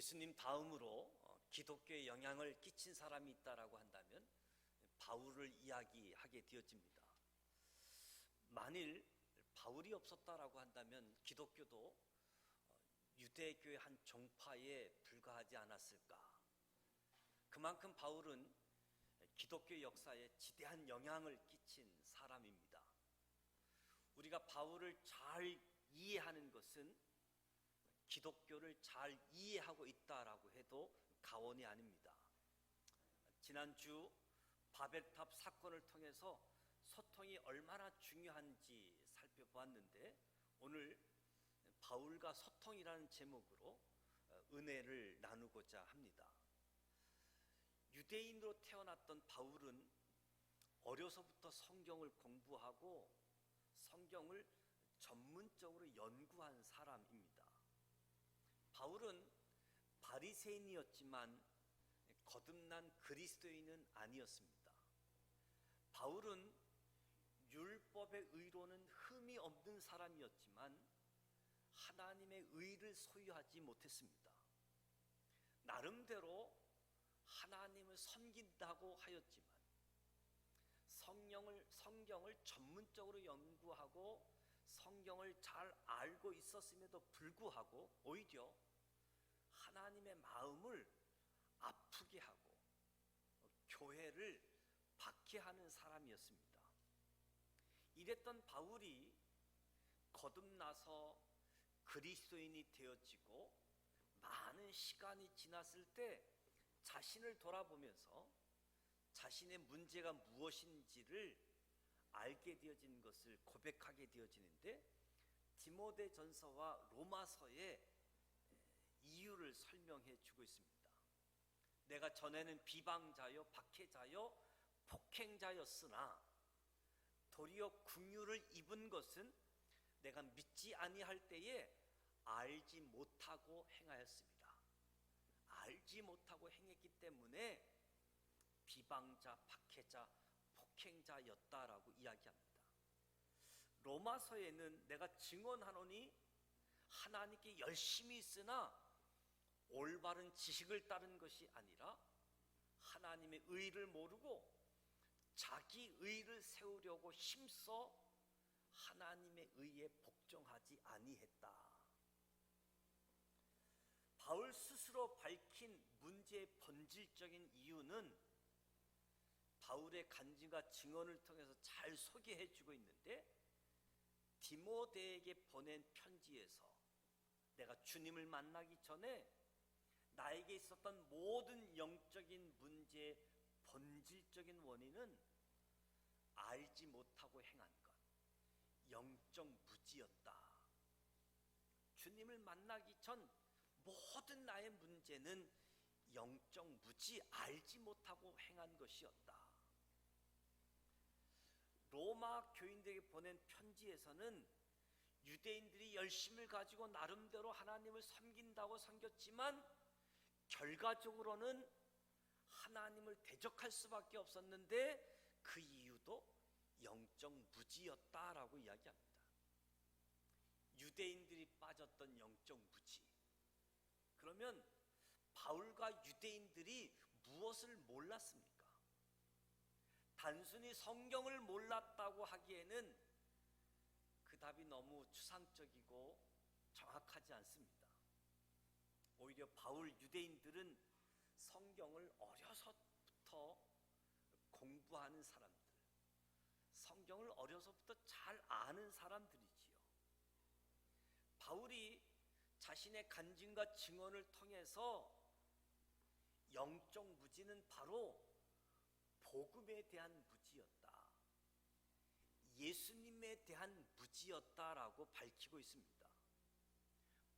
예수님 다음으로 기독교에 영향을 끼친 사람이 있다라고 한다면 바울을 이야기하게 되어집니다. 만일 바울이 없었다라고 한다면 기독교도 유대교의 한 종파에 불과하지 않았을까. 그만큼 바울은 기독교 역사에 지대한 영향을 끼친 사람입니다. 우리가 바울을 잘 이해하는 것은 기독교를 잘 이해하고 있다라고 해도 과언이 아닙니다. 지난주 바벨탑 사건을 통해서 소통이 얼마나 중요한지 살펴보았는데, 오늘 바울과 소통이라는 제목으로 은혜를 나누고자 합니다. 유대인으로 태어났던 바울은 어려서부터 성경을 공부하고 성경을 전문적으로 연구한 사람입니다. 바울은 바리새인이었지만 거듭난 그리스도인은 아니었습니다. 바울은 율법의 의로는 흠이 없는 사람이었지만 하나님의 의를 소유하지 못했습니다. 나름대로 하나님을 섬긴다고 하였지만 성경을 전문적으로 연구하고 성경을 잘 알고 있었음에도 불구하고 오히려 하나님의 마음을 아프게 하고 교회를 박해하는 사람이었습니다. 이랬던 바울이 거듭나서 그리스도인이 되어지고 많은 시간이 지났을 때 자신을 돌아보면서 자신의 문제가 무엇인지를 알게 되어진 것을 고백하게 되어지는데, 디모데전서와 로마서의 이유를 설명해 주고 있습니다. 내가 전에는 비방자요 박해자요 폭행자였으나 도리어 긍휼을 입은 것은 내가 믿지 아니할 때에 알지 못하고 행하였습니다. 알지 못하고 행했기 때문에 비방자, 박해자, 폭행자였다라고 이야기합니다. 로마서에는 내가 증언하노니 하나님께 열심히 있으나 올바른 지식을 따른 것이 아니라 하나님의 의를 모르고 자기 의를 세우려고 힘써 하나님의 의에 복종하지 아니했다. 바울 스스로 밝힌 문제의 본질적인 이유는 바울의 간증과 증언을 통해서 잘 소개해 주고 있는데, 디모데에게 보낸 편지에서 내가 주님을 만나기 전에 나에게 있었던 모든 영적인 문제의 본질적인 원인은 알지 못하고 행한 것, 영적 무지였다. 주님을 만나기 전 모든 나의 문제는 영적 무지, 알지 못하고 행한 것이었다. 로마 교인들에게 보낸 편지에서는 유대인들이 열심을 가지고 나름대로 하나님을 섬긴다고 섬겼지만 결과적으로는 하나님을 대적할 수밖에 없었는데 그 이유도 영적 무지였다라고 이야기합니다. 유대인들이 빠졌던 영적 무지. 그러면 바울과 유대인들이 무엇을 몰랐습니까? 단순히 성경을 몰랐다고 하기에는 그 답이 너무 추상적이고 정확하지 않습니다. 오히려 바울 유대인들은 성경을 어려서부터 공부하는 사람들, 성경을 어려서부터 잘 아는 사람들이지요. 바울이 자신의 간증과 증언을 통해서 영적 무지는 바로 복음에 대한 무지였다, 예수님에 대한 무지였다라고 밝히고 있습니다.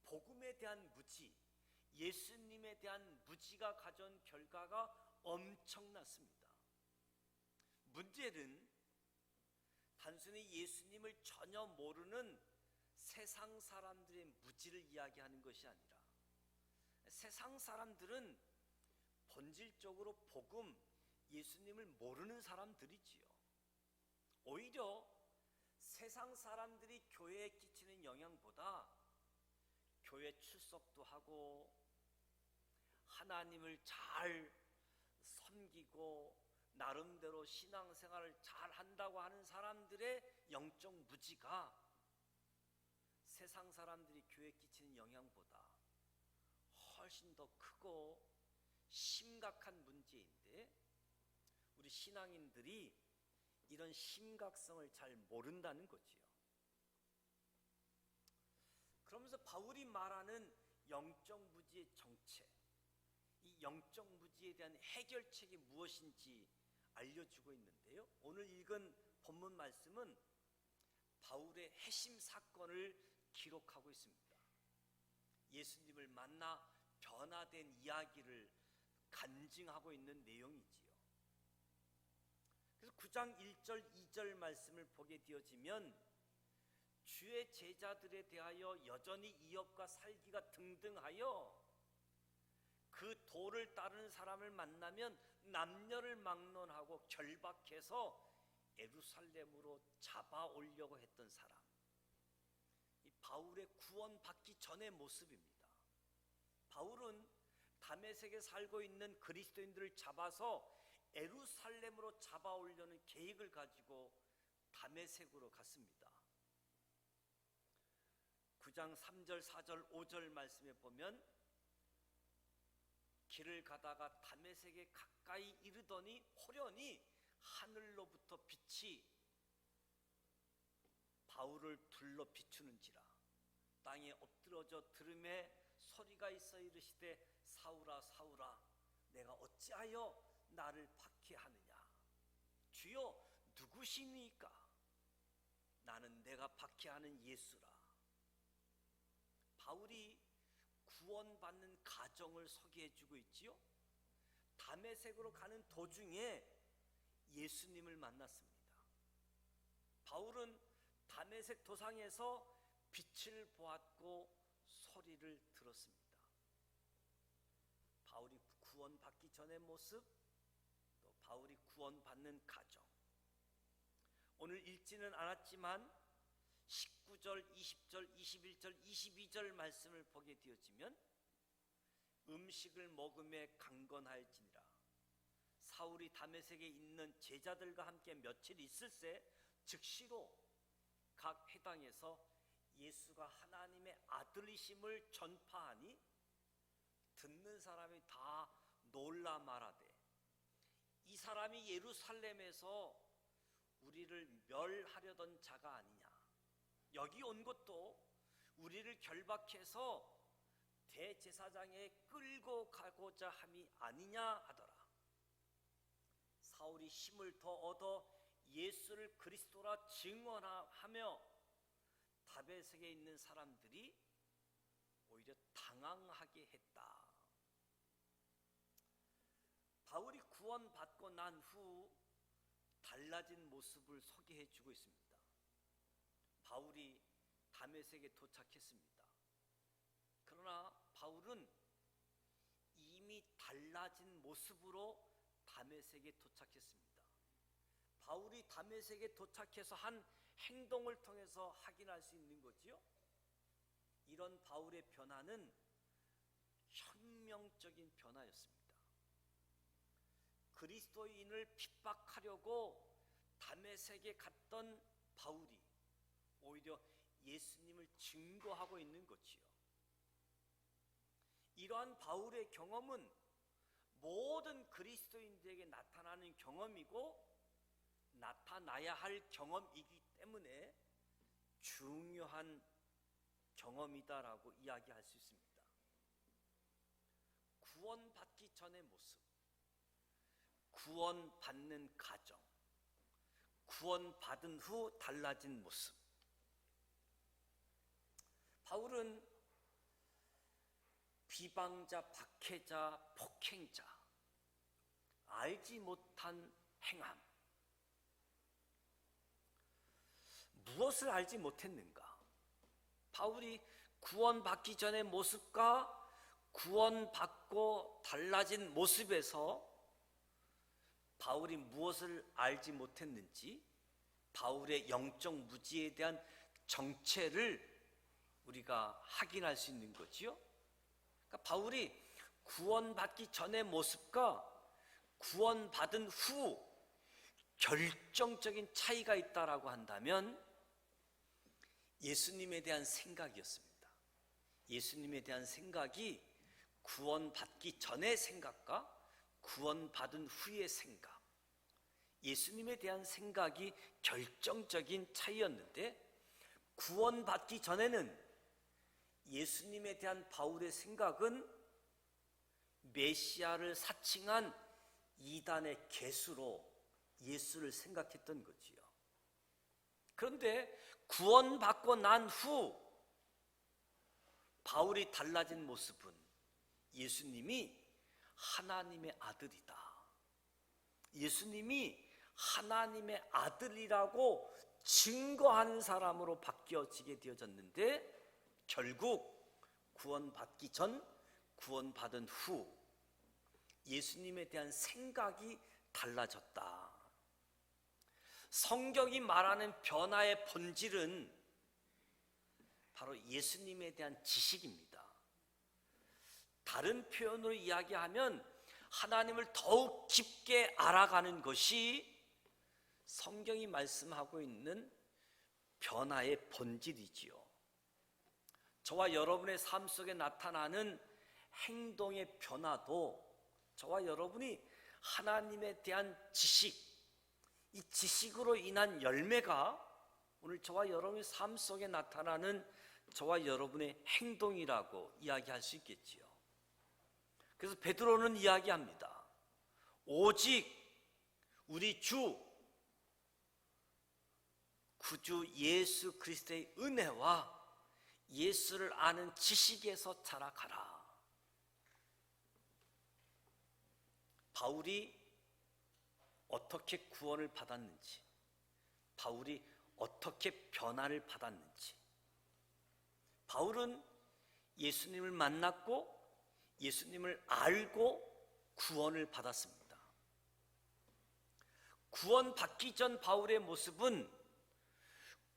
복음에 대한 무지, 예수님에 대한 무지가 가져온 결과가 엄청났습니다. 문제는 단순히 예수님을 전혀 모르는 세상 사람들의 무지를 이야기하는 것이 아니라, 세상 사람들은 본질적으로 복음, 예수님을 모르는 사람들이지요. 오히려 세상 사람들이 교회에 끼치는 영향보다 교회 출석도 하고 하나님을 잘 섬기고 나름대로 신앙생활을 잘 한다고 하는 사람들의 영적 무지가 세상 사람들이 교회에 끼치는 영향보다 훨씬 더 크고 심각한 문제인데, 우리 신앙인들이 이런 심각성을 잘 모른다는 거지요. 그러면서 바울이 말하는 영적 무지의 정체, 이 영적 무지에 대한 해결책이 무엇인지 알려주고 있는데요, 오늘 읽은 본문 말씀은 바울의 회심 사건을 기록하고 있습니다. 예수님을 만나 변화된 이야기를 간증하고 있는 내용이지요. 그래서 9장 1절 2절 말씀을 보게 되어지면 주의 제자들에 대하여 여전히 이업과 살기가 등등하여 그 도를 따르는 사람을 만나면 남녀를 막론하고 결박해서 예루살렘으로 잡아오려고 했던 사람, 이 바울의 구원받기 전의 모습입니다. 바울은 다메섹에 살고 있는 그리스도인들을 잡아서 예루살렘으로 잡아오려는 계획을 가지고 다메섹으로 갔습니다. 9장 3절 4절 5절 말씀에 보면 길을 가다가 다메섹에 가까이 이르더니 호련히 하늘로부터 빛이 바울을 둘러 비추는지라 땅에 엎드러져 들음에 소리가 있어 이르시되 사울아 사울아 내가 어찌하여 나를 박해하느냐. 주여 누구시니까? 나는 내가 박해하는 예수라. 바울이 구원받는 가정을 소개해주고 있지요. 다메섹으로 가는 도중에 예수님을 만났습니다. 바울은 다메섹 도상에서 빛을 보았고 소리를 들었습니다. 바울이 구원받기 전의 모습, 또 바울이 구원받는 가정, 오늘 읽지는 않았지만 19절, 20절, 21절, 22절 말씀을 보게 되어지면 음식을 먹음에 강건하였지니라. 사울이 다메섹에 있는 제자들과 함께 며칠 있을새 즉시로 각 회당에서 예수가 하나님의 아들이심을 전파하니 듣는 사람이 다 놀라 말하되 이 사람이 예루살렘에서 우리를 멸하려던 자가 아니냐. 여기 온 것도 우리를 결박해서 대제사장에 끌고 가고자 함이 아니냐 하더라. 사울이 힘을 더 얻어 예수를 그리스도라 증언하며 다메섹에 있는 사람들이 오히려 당황하게 했다. 바울이 구원받고 난 후 달라진 모습을 소개해 주고 있습니다. 바울이 다메섹에 도착했습니다. 그러나 바울은 이미 달라진 모습으로 다메섹에 도착했습니다. 바울이 다메섹에 도착해서 한 행동을 통해서 확인할 수 있는 거지요. 이런 바울의 변화는 혁명적인 변화였습니다. 그리스도인을 핍박하려고 다메섹에 갔던 바울이 오히려 예수님을 증거하고 있는 거지요. 이러한 바울의 경험은 모든 그리스도인들에게 나타나는 경험이고 나타나야 할 경험이기 때문에 중요한 경험이다라고 이야기할 수 있습니다. 구원받기 전의 모습, 구원받는 가정, 구원받은 후 달라진 모습. 바울은 비방자, 박해자, 폭행자, 알지 못한 행함, 무엇을 알지 못했는가? 바울이 구원받기 전의 모습과 구원받고 달라진 모습에서 바울이 무엇을 알지 못했는지, 바울의 영적 무지에 대한 정체를 우리가 확인할 수 있는 거지요. 그러니까 바울이 구원받기 전의 모습과 구원받은 후 결정적인 차이가 있다라고 한다면 예수님에 대한 생각이었습니다. 예수님에 대한 생각이 구원받기 전의 생각과 구원받은 후의 생각, 예수님에 대한 생각이 결정적인 차이였는데, 구원받기 전에는 예수님에 대한 바울의 생각은 메시아를 사칭한 이단의 개수로 예수를 생각했던 거지요. 그런데 구원받고 난 후 바울이 달라진 모습은 예수님이 하나님의 아들이다, 예수님이 하나님의 아들이라고 증거하는 사람으로 바뀌어지게 되어졌는데, 결국 구원받기 전, 구원받은 후 예수님에 대한 생각이 달라졌다. 성경이 말하는 변화의 본질은 바로 예수님에 대한 지식입니다. 다른 표현으로 이야기하면 하나님을 더욱 깊게 알아가는 것이 성경이 말씀하고 있는 변화의 본질이지요. 저와 여러분의 삶 속에 나타나는 행동의 변화도 저와 여러분이 하나님에 대한 지식, 이 지식으로 인한 열매가 오늘 저와 여러분의 삶 속에 나타나는 저와 여러분의 행동이라고 이야기할 수 있겠지요. 그래서 베드로는 이야기합니다. 오직 우리 구주 예수 그리스도의 은혜와 예수를 아는 지식에서 자라가라. 바울이 어떻게 구원을 받았는지, 바울이 어떻게 변화를 받았는지, 바울은 예수님을 만났고 예수님을 알고 구원을 받았습니다. 구원받기 전 바울의 모습은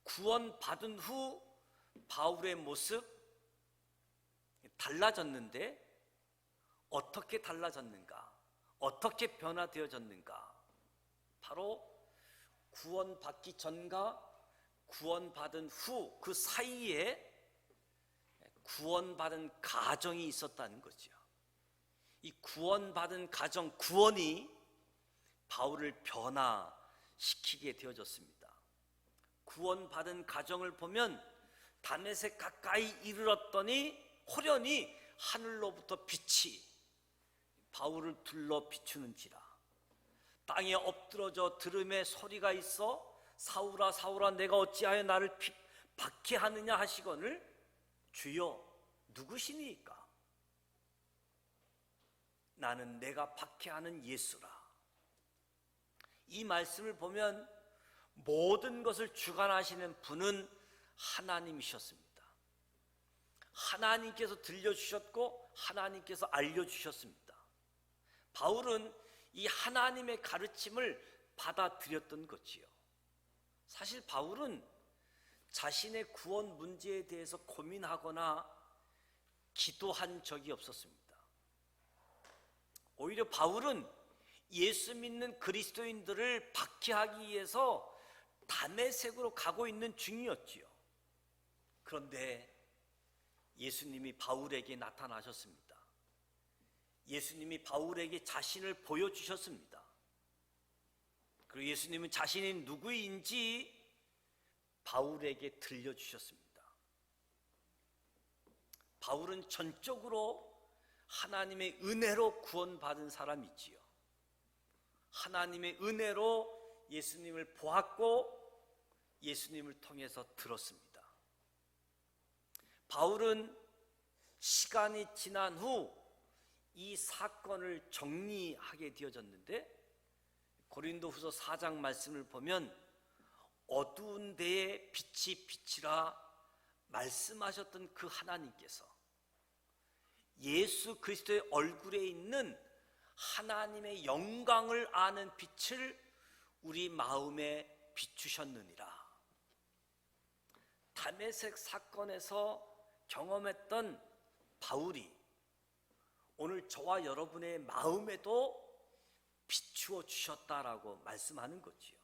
구원받은 후 바울의 모습 달라졌는데, 어떻게 달라졌는가? 어떻게 변화되어졌는가? 바로 구원받기 전과 구원받은 후 그 사이에 구원받은 가정이 있었다는 거죠. 이 구원받은 가정, 구원이 바울을 변화시키게 되어졌습니다. 구원받은 가정을 보면 다메섹 가까이 이르렀더니 호련히 하늘로부터 빛이 바울을 둘러 비추는지라. 땅에 엎드러져 들음에 소리가 있어 사울아 사울아 내가 어찌하여 나를 박해하느냐 하시거늘 주여 누구시니까? 나는 내가 박해하는 예수라. 이 말씀을 보면 모든 것을 주관하시는 분은 하나님이셨습니다. 하나님께서 들려주셨고 하나님께서 알려주셨습니다. 바울은 이 하나님의 가르침을 받아들였던 거지요. 사실 바울은 자신의 구원 문제에 대해서 고민하거나 기도한 적이 없었습니다. 오히려 바울은 예수 믿는 그리스도인들을 박해하기 위해서 다메섹으로 가고 있는 중이었지요. 그런데 예수님이 바울에게 나타나셨습니다. 예수님이 바울에게 자신을 보여주셨습니다. 그리고 예수님은 자신이 누구인지 바울에게 들려주셨습니다. 바울은 전적으로 하나님의 은혜로 구원받은 사람이지요. 하나님의 은혜로 예수님을 보았고 예수님을 통해서 들었습니다. 바울은 시간이 지난 후 이 사건을 정리하게 되어졌는데, 고린도후서 4장 말씀을 보면 어두운 데에 빛이 비치라 말씀하셨던 그 하나님께서 예수 그리스도의 얼굴에 있는 하나님의 영광을 아는 빛을 우리 마음에 비추셨느니라. 다메섹 사건에서 경험했던 바울이 오늘 저와 여러분의 마음에도 비추어 주셨다라고 말씀하는 거지요.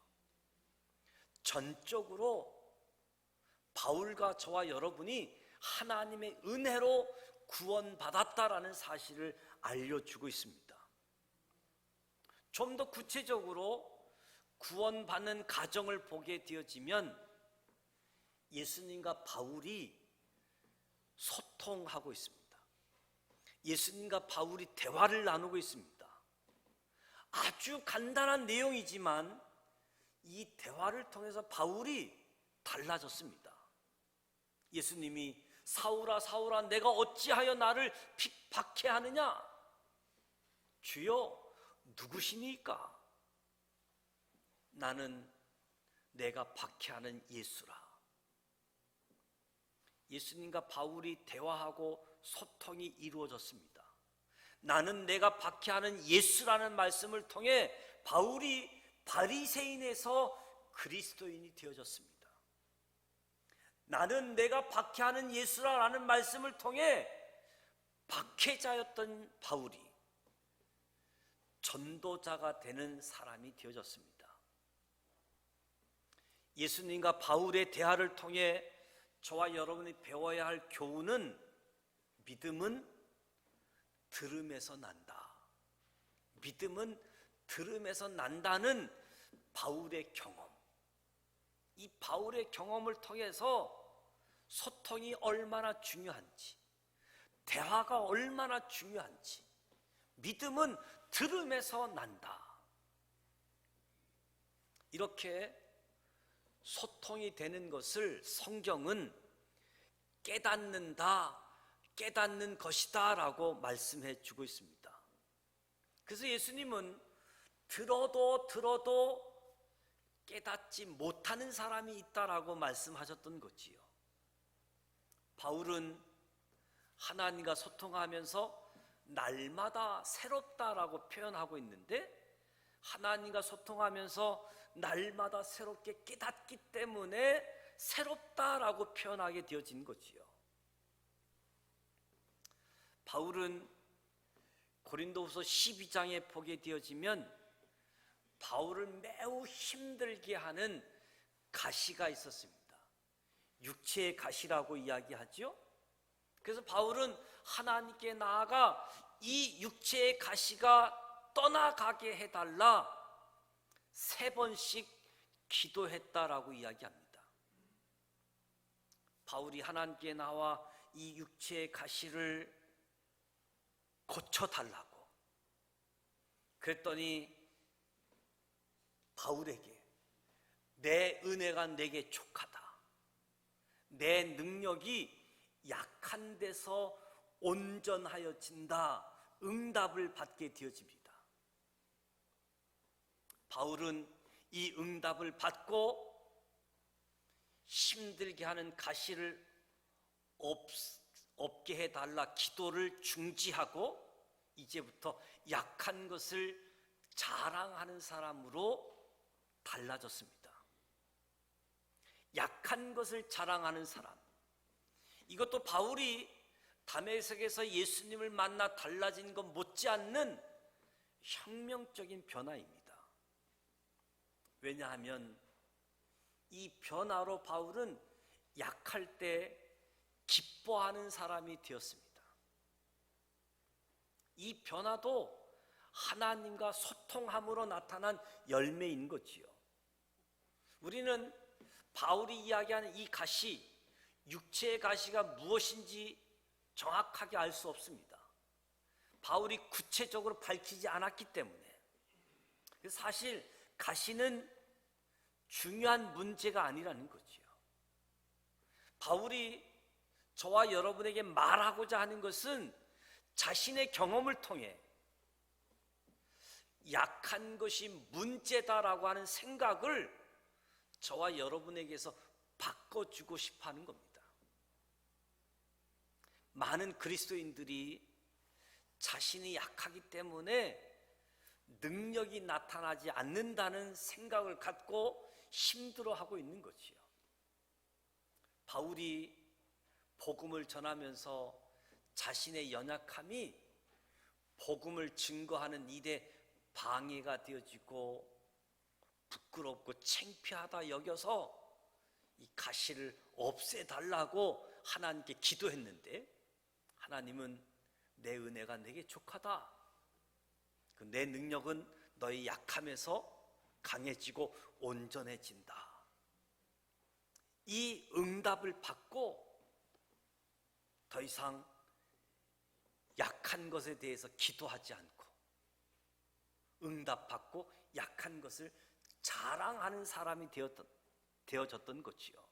전적으로 바울과 저와 여러분이 하나님의 은혜로 구원받았다라는 사실을 알려주고 있습니다. 좀 더 구체적으로 구원받는 가정을 보게 되어지면 예수님과 바울이 소통하고 있습니다. 예수님과 바울이 대화를 나누고 있습니다. 아주 간단한 내용이지만 이 대화를 통해서 바울이 달라졌습니다. 예수님이 사울아 사울아 내가 어찌하여 나를 핍박해 하느냐? 주여 누구시니까? 나는 내가 박해하는 예수라. 예수님과 바울이 대화하고 소통이 이루어졌습니다. 나는 내가 박해하는 예수라는 말씀을 통해 바울이 바리새인에서 그리스도인이 되어졌습니다. 나는 내가 박해하는 예수라는 말씀을 통해 박해자였던 바울이 전도자가 되는 사람이 되어졌습니다. 예수님과 바울의 대화를 통해 저와 여러분이 배워야 할 교훈은 믿음은 들음에서 난다. 믿음은 들음에서 난다는 바울의 경험. 이 바울의 경험을 통해서 소통이 얼마나 중요한지, 대화가 얼마나 중요한지, 믿음은 들음에서 난다. 이렇게 소통이 되는 것을 성경은 깨닫는다, 깨닫는 것이다 라고 말씀해 주고 있습니다. 그래서 예수님은 들어도 깨닫지 못하는 사람이 있다라고 말씀하셨던 거지요. 바울은 하나님과 소통하면서 날마다 새롭다라고 표현하고 있는데, 하나님과 소통하면서 날마다 새롭게 깨닫기 때문에 새롭다라고 표현하게 되어진 거지요. 바울은 고린도후서 12장에 보게 되어지면 바울을 매우 힘들게 하는 가시가 있었습니다. 육체의 가시라고 이야기하죠. 그래서 바울은 하나님께 나아가 이 육체의 가시가 떠나가게 해달라 3번씩 기도했다라고 이야기합니다. 바울이 하나님께 나와 이 육체의 가시를 고쳐달라고 그랬더니 바울에게 내 은혜가 내게 족하다, 내 능력이 약한 데서 온전하여진다 응답을 받게 되어집니다. 바울은 이 응답을 받고 힘들게 하는 가시를 없게 해달라 기도를 중지하고 이제부터 약한 것을 자랑하는 사람으로 달라졌습니다. 약한 것을 자랑하는 사람, 이것도 바울이 다메섹에서 예수님을 만나 달라진 것 못지않는 혁명적인 변화입니다. 왜냐하면 이 변화로 바울은 약할 때 기뻐하는 사람이 되었습니다. 이 변화도 하나님과 소통함으로 나타난 열매인 거지요. 우리는 바울이 이야기하는 이 가시, 육체의 가시가 무엇인지 정확하게 알 수 없습니다. 바울이 구체적으로 밝히지 않았기 때문에. 사실 가시는 중요한 문제가 아니라는 거지요. 바울이 저와 여러분에게 말하고자 하는 것은 자신의 경험을 통해 약한 것이 문제다라고 하는 생각을 저와 여러분에게서 바꿔주고 싶어 하는 겁니다. 많은 그리스도인들이 자신이 약하기 때문에 능력이 나타나지 않는다는 생각을 갖고 힘들어하고 있는 거지요. 바울이 복음을 전하면서 자신의 연약함이 복음을 증거하는 일에 방해가 되어지고 부끄럽고 창피하다 여겨서 이 가시를 없애달라고 하나님께 기도했는데, 하나님은 내 은혜가 내게 족하다, 내 능력은 너의 약함에서 강해지고 온전해진다, 이 응답을 받고 더 이상 약한 것에 대해서 기도하지 않고 응답받고 약한 것을 자랑하는 사람이 되어졌던 거지요.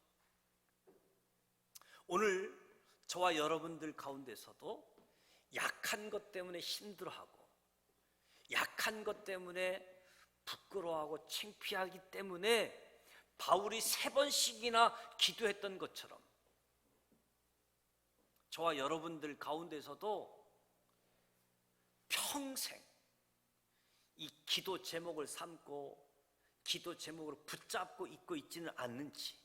오늘 저와 여러분들 가운데서도 약한 것 때문에 힘들어하고 약한 것 때문에 부끄러워하고 창피하기 때문에 바울이 3번씩이나 기도했던 것처럼 저와 여러분들 가운데서도 평생 이 기도 제목을 삼고 기도 제목으로 붙잡고 있고 있지는 않는지,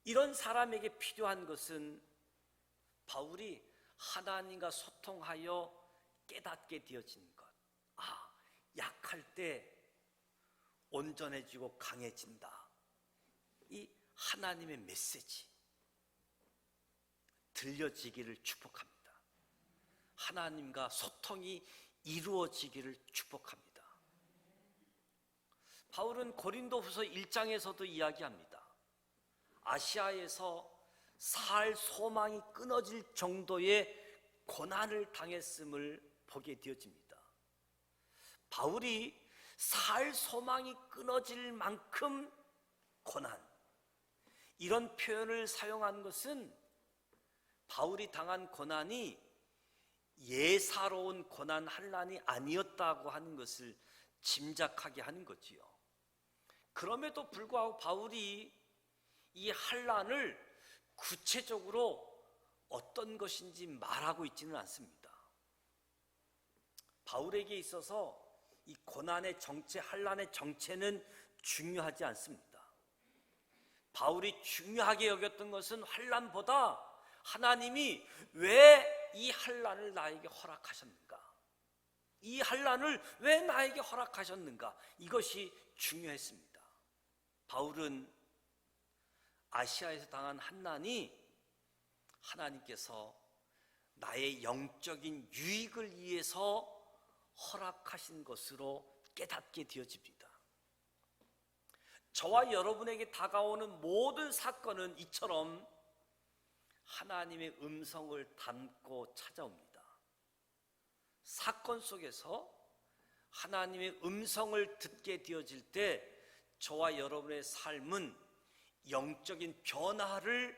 이런 사람에게 필요한 것은 바울이 하나님과 소통하여 깨닫게 되어진 것. 약할 때 온전해지고 강해진다, 이 하나님의 메시지 들려지기를 축복합니다. 하나님과 소통이 이루어지기를 축복합니다. 바울은 고린도후서 1장에서도 이야기합니다. 아시아에서 살 소망이 끊어질 정도의 고난을 당했음을 보게 되어집니다. 바울이 살 소망이 끊어질 만큼 고난, 이런 표현을 사용한 것은 바울이 당한 고난이 예사로운 고난 환난이 아니었다고 하는 것을 짐작하게 하는 거지요. 그럼에도 불구하고 바울이 이 환난을 구체적으로 어떤 것인지 말하고 있지는 않습니다. 바울에게 있어서 이 고난의 정체, 환난의 정체는 중요하지 않습니다. 바울이 중요하게 여겼던 것은 환난보다 하나님이 왜 이 환난을 나에게 허락하셨는가, 이 환난을 왜 나에게 허락하셨는가, 이것이 중요했습니다. 바울은 아시아에서 당한 환난이 하나님께서 나의 영적인 유익을 위해서 허락하신 것으로 깨닫게 되어집니다. 저와 여러분에게 다가오는 모든 사건은 이처럼 하나님의 음성을 담고 찾아옵니다. 사건 속에서 하나님의 음성을 듣게 되어질 때 저와 여러분의 삶은 영적인 변화를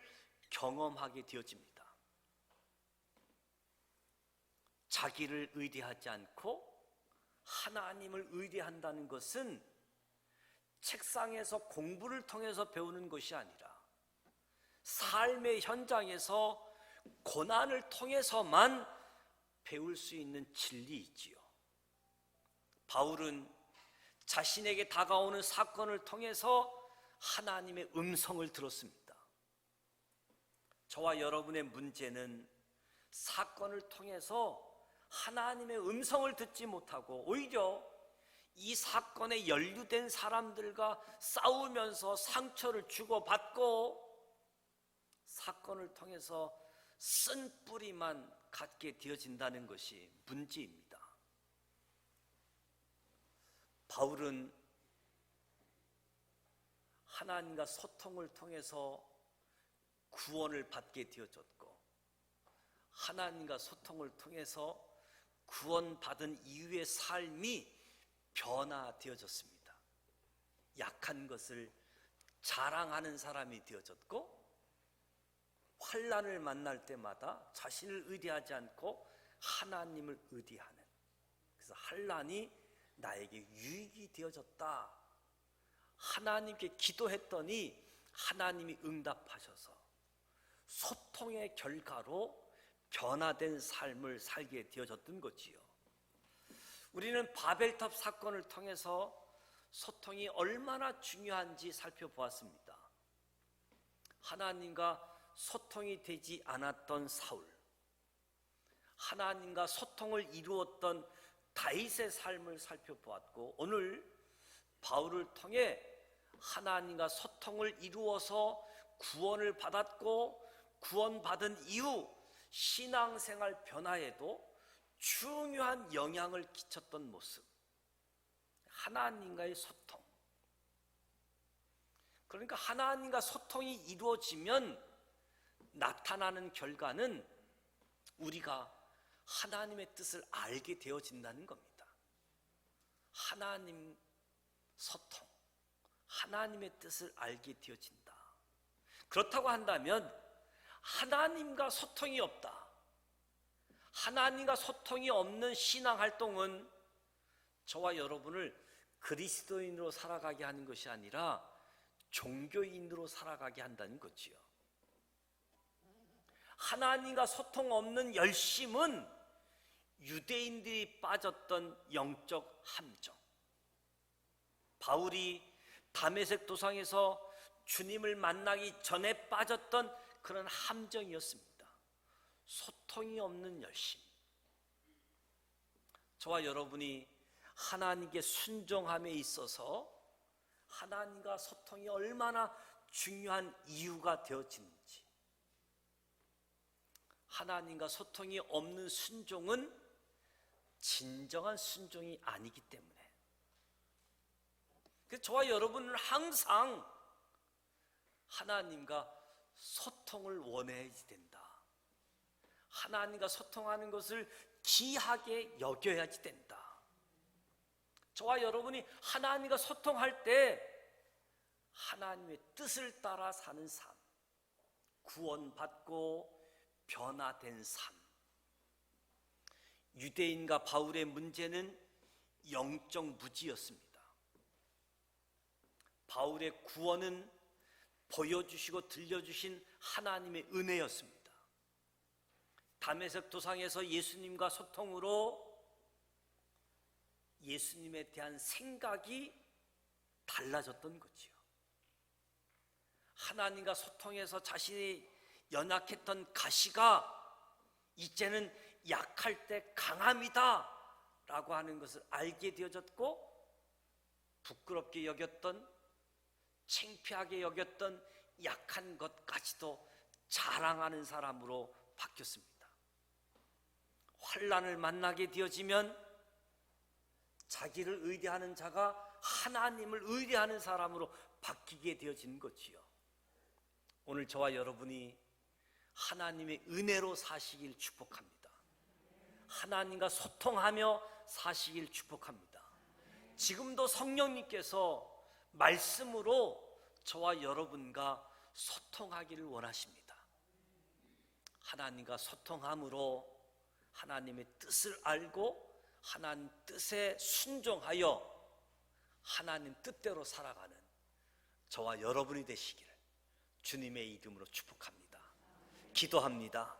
경험하게 되어집니다. 자기를 의뢰하지 않고 하나님을 의뢰한다는 것은 책상에서 공부를 통해서 배우는 것이 아니라 삶의 현장에서 고난을 통해서만 배울 수 있는 진리이지요. 바울은 자신에게 다가오는 사건을 통해서 하나님의 음성을 들었습니다. 저와 여러분의 문제는 사건을 통해서 하나님의 음성을 듣지 못하고 오히려 이 사건에 연루된 사람들과 싸우면서 상처를 주고받고 사건을 통해서 쓴 뿌리만 갖게 되어진다는 것이 문제입니다. 바울은 하나님과 소통을 통해서 구원을 받게 되어졌고 하나님과 소통을 통해서 구원받은 이후의 삶이 변화되어졌습니다. 약한 것을 자랑하는 사람이 되어졌고 환난을 만날 때마다 자신을 의뢰하지 않고 하나님을 의뢰하는, 그래서 환난이 나에게 유익이 되어졌다. 하나님께 기도했더니 하나님이 응답하셔서 소통의 결과로 변화된 삶을 살게 되어졌던 거지요. 우리는 바벨탑 사건을 통해서 소통이 얼마나 중요한지 살펴보았습니다. 하나님과 소통이 되지 않았던 사울, 하나님과 소통을 이루었던 다윗의 삶을 살펴보았고, 오늘 바울을 통해 하나님과 소통을 이루어서 구원을 받았고, 구원받은 이후 신앙생활 변화에도 중요한 영향을 끼쳤던 모습, 하나님과의 소통. 그러니까 하나님과 소통이 이루어지면 나타나는 결과는 우리가 하나님의 뜻을 알게 되어진다는 겁니다. 하나님 소통, 하나님의 뜻을 알게 되어진다. 그렇다고 한다면 하나님과 소통이 없다, 하나님과 소통이 없는 신앙활동은 저와 여러분을 그리스도인으로 살아가게 하는 것이 아니라 종교인으로 살아가게 한다는 거지요. 하나님과 소통 없는 열심은 유대인들이 빠졌던 영적 함정. 바울이 다메섹 도상에서 주님을 만나기 전에 빠졌던 그런 함정이었습니다. 소통이 없는 열심. 저와 여러분이 하나님께 순종함에 있어서 하나님과 소통이 얼마나 중요한 이유가 되어지는지. 하나님과 소통이 없는 순종은 진정한 순종이 아니기 때문에, 그래서 저와 여러분은 항상 하나님과 소통을 원해야 된다. 하나님과 소통하는 것을 귀하게 여겨야지 된다. 저와 여러분이 하나님과 소통할 때 하나님의 뜻을 따라 사는 삶, 구원받고 변화된 삶. 유대인과 바울의 문제는 영적 무지였습니다. 바울의 구원은 보여주시고 들려주신 하나님의 은혜였습니다. 다메섹 도상에서 예수님과 소통으로 예수님에 대한 생각이 달라졌던 거지요. 하나님과 소통해서 자신이 연약했던 가시가 이제는 약할 때 강함이다 라고 하는 것을 알게 되어졌고, 부끄럽게 여겼던, 창피하게 여겼던 약한 것까지도 자랑하는 사람으로 바뀌었습니다. 환난을 만나게 되어지면 자기를 의뢰하는 자가 하나님을 의뢰하는 사람으로 바뀌게 되어진 거지요. 오늘 저와 여러분이 하나님의 은혜로 사시길 축복합니다. 하나님과 소통하며 사시길 축복합니다. 지금도 성령님께서 말씀으로 저와 여러분과 소통하기를 원하십니다. 하나님과 소통함으로 하나님의 뜻을 알고 하나님 뜻에 순종하여 하나님 뜻대로 살아가는 저와 여러분이 되시기를 주님의 이름으로 축복합니다. 기도합니다.